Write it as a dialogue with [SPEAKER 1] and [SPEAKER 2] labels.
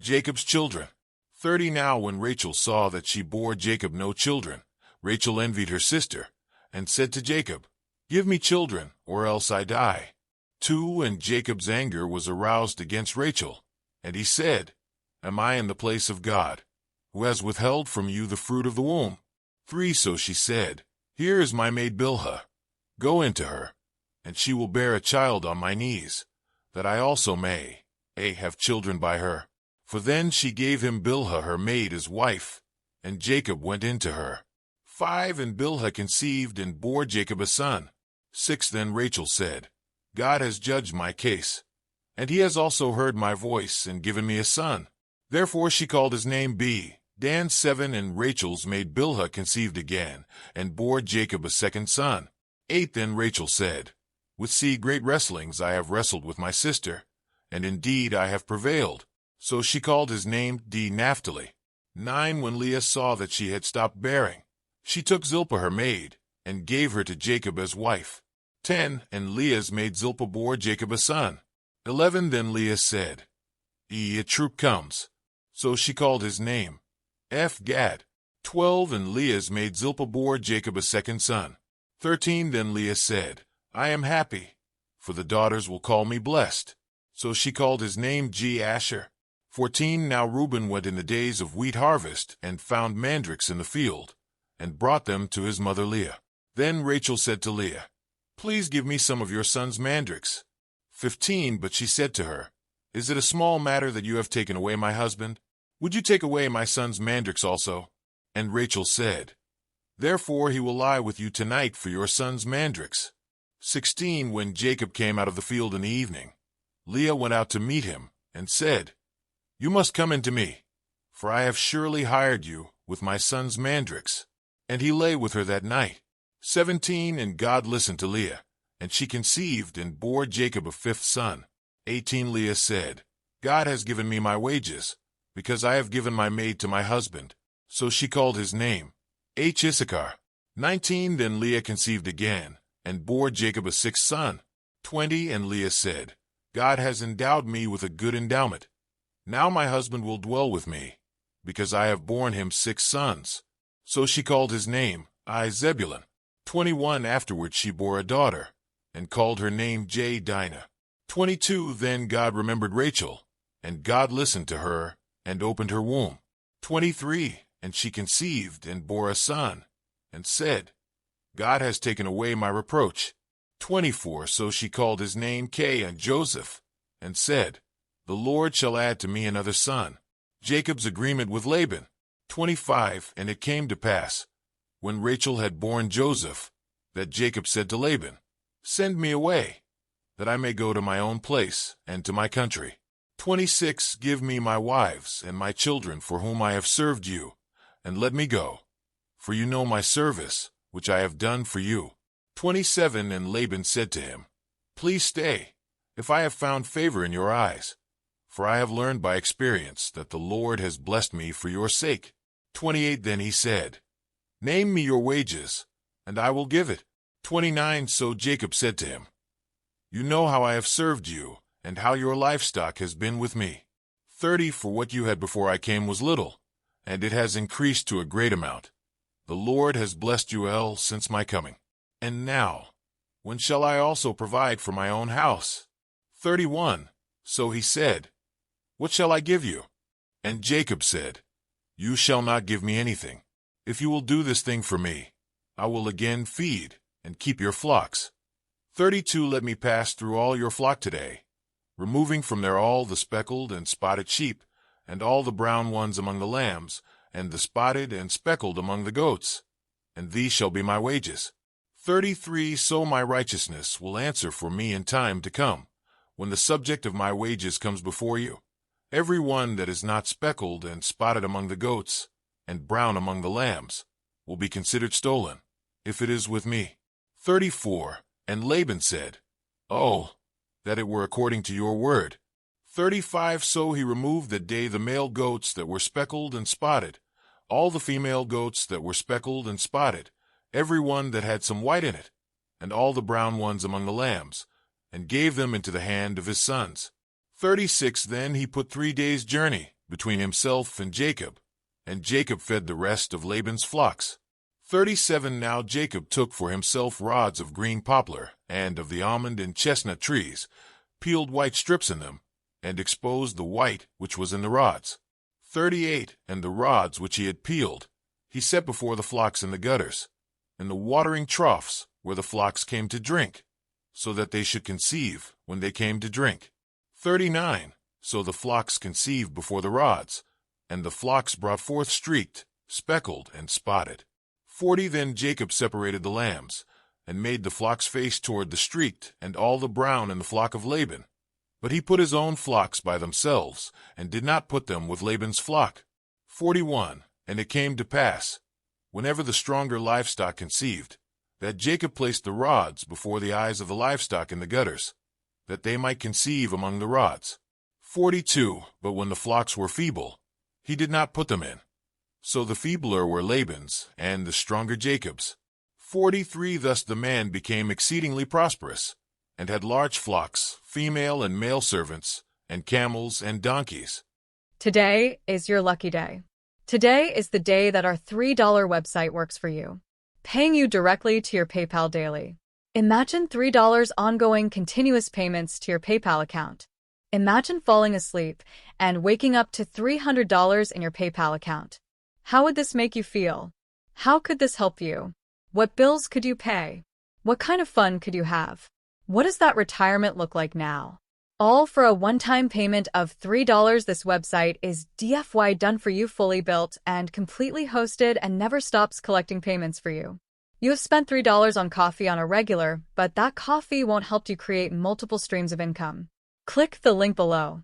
[SPEAKER 1] Jacob's children. 30 Now when Rachel saw that she bore Jacob no children, Rachel envied her sister, and said to Jacob, "Give me children, or else I die." 2 And Jacob's anger was aroused against Rachel, and he said, "Am I in the place of God, who has withheld from you the fruit of the womb?" 3 So she said, "Here is my maid Bilhah. Go into her, and she will bear a child on my knees, that I also may have children by her." For then she gave him Bilhah her maid as wife, and Jacob went into her. 5 And Bilhah conceived and bore Jacob a son. 6 Then Rachel said, "God has judged my case, and he has also heard my voice and given me a son." Therefore she called his name Dan. 7 And Rachel's maid Bilhah conceived again, and bore Jacob a second son. 8 Then Rachel said, "With great wrestlings I have wrestled with my sister, and indeed I have prevailed." So she called his name Naphtali. 9 When Leah saw that she had stopped bearing, she took Zilpah her maid, and gave her to Jacob as wife. 10 And Leah's maid Zilpah bore Jacob a son. 11 Then Leah said, A troop comes." So she called his name Gad. 12 And Leah's maid Zilpah bore Jacob a second son. 13 Then Leah said, "I am happy, for the daughters will call me blessed." So she called his name Asher. 14 Now Reuben went in the days of wheat harvest, and found mandrakes in the field, and brought them to his mother Leah. Then Rachel said to Leah, "Please give me some of your son's mandrakes." 15 But she said to her, "Is it a small matter that you have taken away my husband? Would you take away my son's mandrakes also?" And Rachel said, "Therefore he will lie with you tonight for your son's mandrakes." 16 When Jacob came out of the field in the evening, Leah went out to meet him, and said, "You must come into me, for I have surely hired you with my son's mandrakes." And he lay with her that night. 17 And God listened to Leah, and she conceived and bore Jacob a fifth son. 18 Leah said, "God has given me my wages, because I have given my maid to my husband." So she called his name Issachar. 19 Then Leah conceived again, and bore Jacob a sixth son. 20 And Leah said, "God has endowed me with a good endowment. Now my husband will dwell with me, because I have borne him 6 sons." So she called his name Zebulun. 21 Afterward she bore a daughter, and called her name Dinah. 22 Then God remembered Rachel, and God listened to her, and opened her womb. 23 And she conceived and bore a son, and said, "God has taken away my reproach." 24 So she called his name Joseph, and said, "The Lord shall add to me another son." Jacob's agreement with Laban. 25 And it came to pass, when Rachel had borne Joseph, that Jacob said to Laban, "Send me away, that I may go to my own place and to my country." 26 Give me my wives and my children for whom I have served you, and let me go, for you know my service, which I have done for you. 27 And Laban said to him, "Please stay, if I have found favor in your eyes, for I have learned by experience that the Lord has blessed me for your sake." 28 Then he said, "Name me your wages, and I will give it." 29 So Jacob said to him, "You know how I have served you, and how your livestock has been with me. 30 For what you had before I came was little, and it has increased to a great amount. The Lord has blessed you since my coming. And now, when shall I also provide for my own house?" 31 So he said, "What shall I give you?" And Jacob said, "You shall not give me anything. If you will do this thing for me, I will again feed and keep your flocks. 32 Let me pass through all your flock today, removing from there all the speckled and spotted sheep, and all the brown ones among the lambs, and the spotted and speckled among the goats, and these shall be my wages. 33 So my righteousness will answer for me in time to come, when the subject of my wages comes before you. Every one that is not speckled and spotted among the goats, and brown among the lambs, will be considered stolen, if it is with me." 34 And Laban said, "Oh, that it were according to your word." 35 So he removed that day the male goats that were speckled and spotted, all the female goats that were speckled and spotted, every one that had some white in it, and all the brown ones among the lambs, and gave them into the hand of his sons. 36 Then he put 3 days' journey between himself and Jacob fed the rest of Laban's flocks. 37 Now Jacob took for himself rods of green poplar, and of the almond and chestnut trees, peeled white strips in them, and exposed the white which was in the rods. 38 And the rods which he had peeled, he set before the flocks in the gutters, in the watering troughs where the flocks came to drink, so that they should conceive when they came to drink. 39 So the flocks conceived before the rods, and the flocks brought forth streaked, speckled, and spotted. 40 Then Jacob separated the lambs, and made the flocks face toward the streaked and all the brown in the flock of Laban. But he put his own flocks by themselves, and did not put them with Laban's flock. 41 And it came to pass, whenever the stronger livestock conceived, that Jacob placed the rods before the eyes of the livestock in the gutters, that they might conceive among the rods. 42 But when the flocks were feeble, he did not put them in. So the feebler were Laban's, and the stronger Jacob's. 43 Thus the man became exceedingly prosperous, and had large flocks, female and male servants, and camels and donkeys.
[SPEAKER 2] Today is your lucky day. Today is the day that our $3 website works for you, paying you directly to your PayPal daily. Imagine $3 ongoing continuous payments to your PayPal account. Imagine falling asleep and waking up to $300 in your PayPal account. How would this make you feel? How could this help you? What bills could you pay? What kind of fun could you have? What does that retirement look like now? All for a one-time payment of $3. This website is DFY done for you, fully built and completely hosted, and never stops collecting payments for you. You have spent $3 on coffee on a regular, but that coffee won't help you create multiple streams of income. Click the link below.